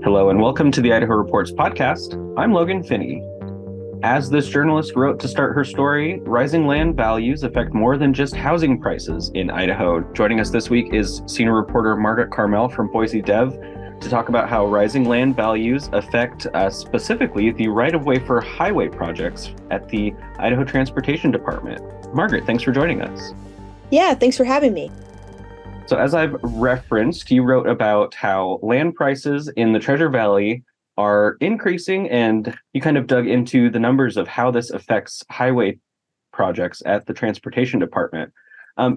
Hello and welcome to the Idaho Reports podcast. I'm Logan Finney. As this journalist wrote to start her story, rising land values affect more than just housing prices in Idaho. Joining us this week is senior reporter Margaret Carmel from Boise Dev to talk about how rising land values affect specifically the right-of-way for highway projects at the Idaho Transportation Department. Margaret, thanks for joining us. Yeah, thanks for having me. So as I've referenced, you wrote about how land prices in the Treasure Valley are increasing, and you kind of dug into the numbers of how this affects highway projects at the Transportation Department.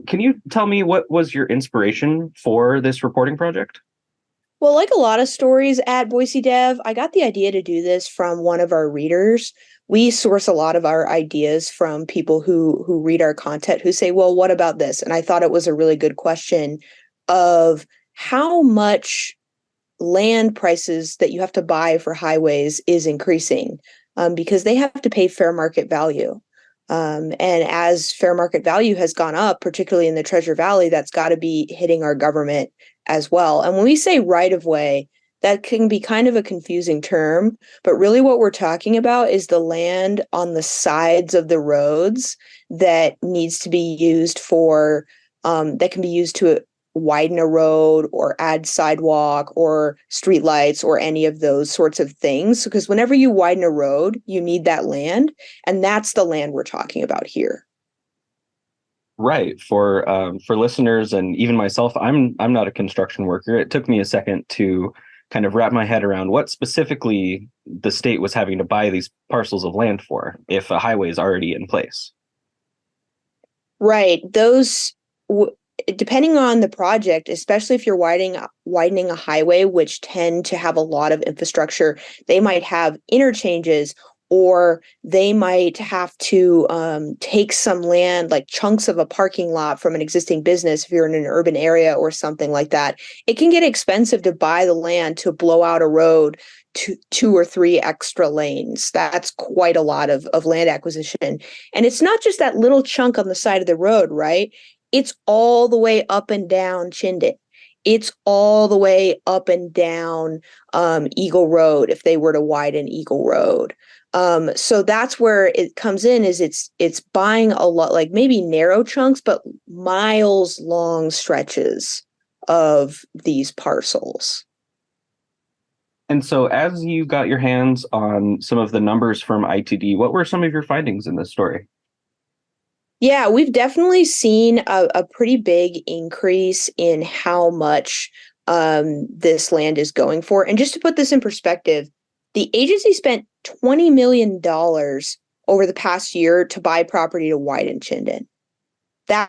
Can you tell me what was your inspiration for this reporting project? Well, like a lot of stories at Boise Dev, I got the idea to do this from one of our readers. We source a lot of our ideas from people who read our content who say, well, what about this? And I thought it was a really good question of how much land prices that you have to buy for highways is increasing, because they have to pay fair market value. And as fair market value has gone up, particularly in the Treasure Valley, that's got to be hitting our government as well. And when we say right of way, that can be kind of a confusing term, but really what we're talking about is the land on the sides of the roads that needs to be used for, that can be used to widen a road or add sidewalk or street lights or any of those sorts of things. Because whenever you widen a road, you need that land, and that's the land we're talking about here. Right. For listeners and even myself, I'm not a construction worker. It took me a second to kind of wrap my head around what specifically the state was having to buy these parcels of land for if a highway is already in place. Right. Depending on the project, especially if you're widening a highway, which tend to have a lot of infrastructure, they might have interchanges, or they might have to take some land, like chunks of a parking lot from an existing business if you're in an urban area or something like that. It can get expensive to buy the land to blow out a road to 2 or 3 extra lanes. That's quite a lot of land acquisition. And it's not just that little chunk on the side of the road, right? It's all the way up and down Chinden. It's all the way up and down Eagle Road if they were to widen Eagle Road. So that's where it comes in, is it's buying a lot, like maybe narrow chunks, but miles long stretches of these parcels. And so as you got your hands on some of the numbers from ITD, what were some of your findings in this story? Yeah, we've definitely seen a pretty big increase in how much this land is going for. And just to put this in perspective, the agency spent $20 million over the past year to buy property to widen Chinden. I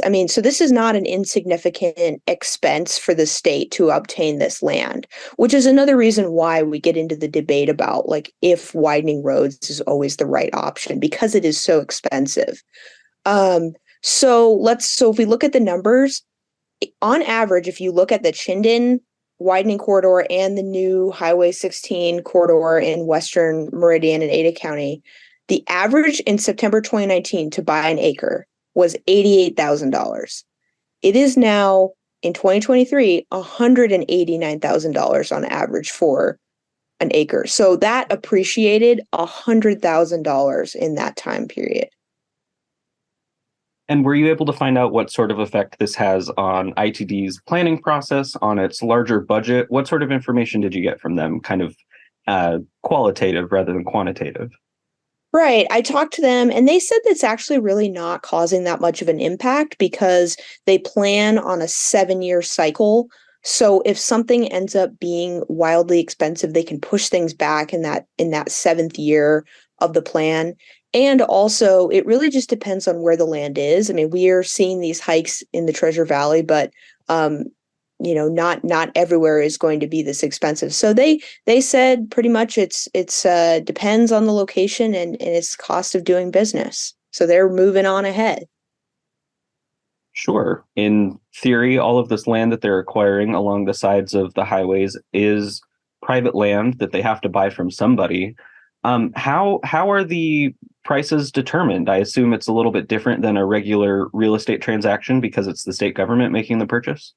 mean, so this is not an insignificant expense for the state to obtain this land, which is another reason why we get into the debate about like if widening roads is always the right option, because it is so expensive. So if we look at the numbers, on average, if you look at the Chinden widening corridor and the new Highway 16 corridor in Western Meridian and Ada County, the average in September 2019 to buy an acre was $88,000. It is now in 2023, $189,000 on average for an acre. So that appreciated $100,000 in that time period. And were you able to find out what sort of effect this has on ITD's planning process, on its larger budget? What sort of information did you get from them, kind of qualitative rather than quantitative? Right. I talked to them and they said that's actually really not causing that much of an impact because they plan on a 7-year cycle. So if something ends up being wildly expensive, they can push things back in that seventh year of the plan. And also, it really just depends on where the land is. I mean, we are seeing these hikes in the Treasure Valley, but not everywhere is going to be this expensive. So they said pretty much it's depends on the location and its cost of doing business. So they're moving on ahead. Sure. In theory, all of this land that they're acquiring along the sides of the highways is private land that they have to buy from somebody. How are the prices determined? I assume it's a little bit different than a regular real estate transaction because it's the state government making the purchase.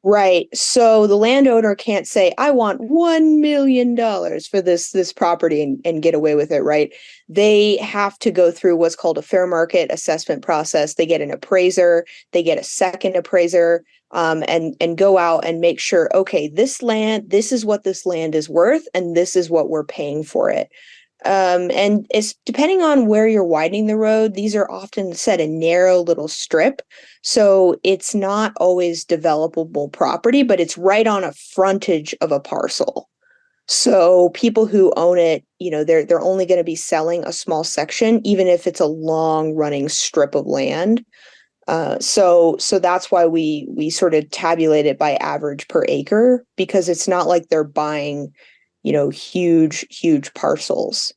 Right. So the landowner can't say, I want $1 million for this property and get away with it, right? They have to go through what's called a fair market assessment process. They get an appraiser, they get a second appraiser, and go out and make sure, okay, this is what this land is worth, and this is what we're paying for it. And it's depending on where you're widening the road, these are often set a narrow little strip. So it's not always developable property, but it's right on a frontage of a parcel. So people who own it, they're only going to be selling a small section, even if it's a long running strip of land. So that's why we sort of tabulate it by average per acre, because it's not like they're buying huge parcels.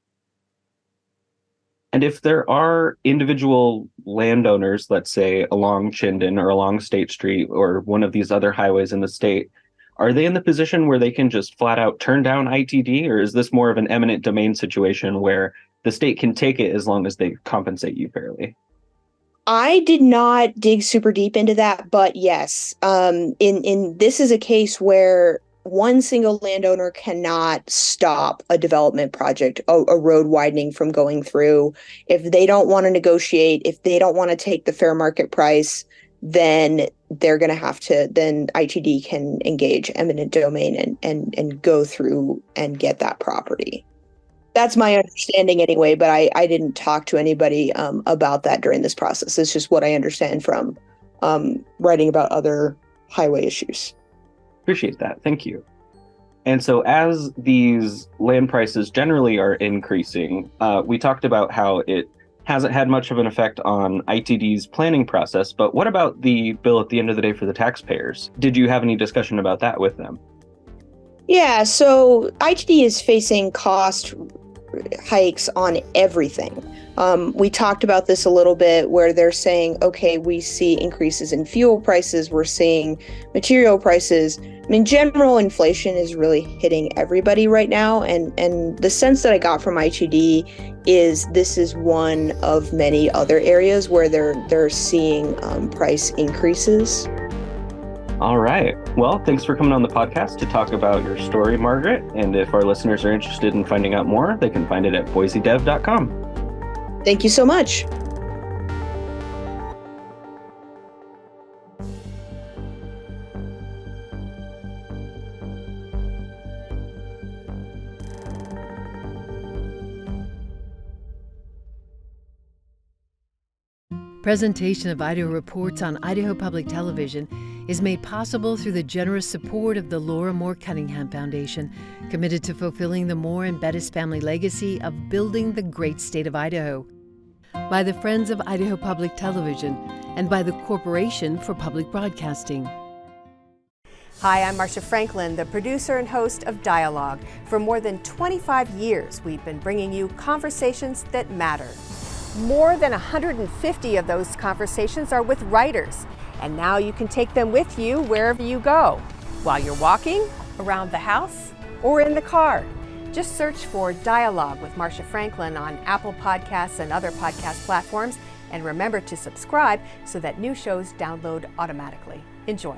And if there are individual landowners, let's say along Chinden or along State Street or one of these other highways in the state, are they in the position where they can just flat out turn down ITD, or is this more of an eminent domain situation where the state can take it as long as they compensate you fairly? I did not dig super deep into that, but yes, in this is a case where one single landowner cannot stop a development project, a road widening from going through. If they don't want to negotiate, if they don't want to take the fair market price, then they're going to have to, then ITD can engage eminent domain and go through and get that property. That's my understanding anyway, but I didn't talk to anybody about that during this process. It's just what I understand from writing about other highway issues. Appreciate that. Thank you. And so as these land prices generally are increasing, we talked about how it hasn't had much of an effect on ITD's planning process, but what about the bill at the end of the day for the taxpayers? Did you have any discussion about that with them? Yeah, so ITD is facing cost hikes on everything. We talked about this a little bit where they're saying, okay, we see increases in fuel prices, we're seeing material prices. I mean, general inflation is really hitting everybody right now. And the sense that I got from ITD is this is one of many other areas where they're seeing price increases. All right. Well, thanks for coming on the podcast to talk about your story, Margaret. And if our listeners are interested in finding out more, they can find it at boisedev.com. Thank you so much. Presentation of Idaho Reports on Idaho Public Television is made possible through the generous support of the Laura Moore Cunningham Foundation, committed to fulfilling the Moore and Bettis family legacy of building the great state of Idaho, by the Friends of Idaho Public Television, and by the Corporation for Public Broadcasting. Hi, I'm Marcia Franklin, the producer and host of Dialogue. For more than 25 years, we've been bringing you conversations that matter. More than 150 of those conversations are with writers, and now you can take them with you wherever you go, while you're walking, around the house, or in the car. Just search for Dialogue with Marcia Franklin on Apple Podcasts and other podcast platforms, and remember to subscribe so that new shows download automatically. Enjoy.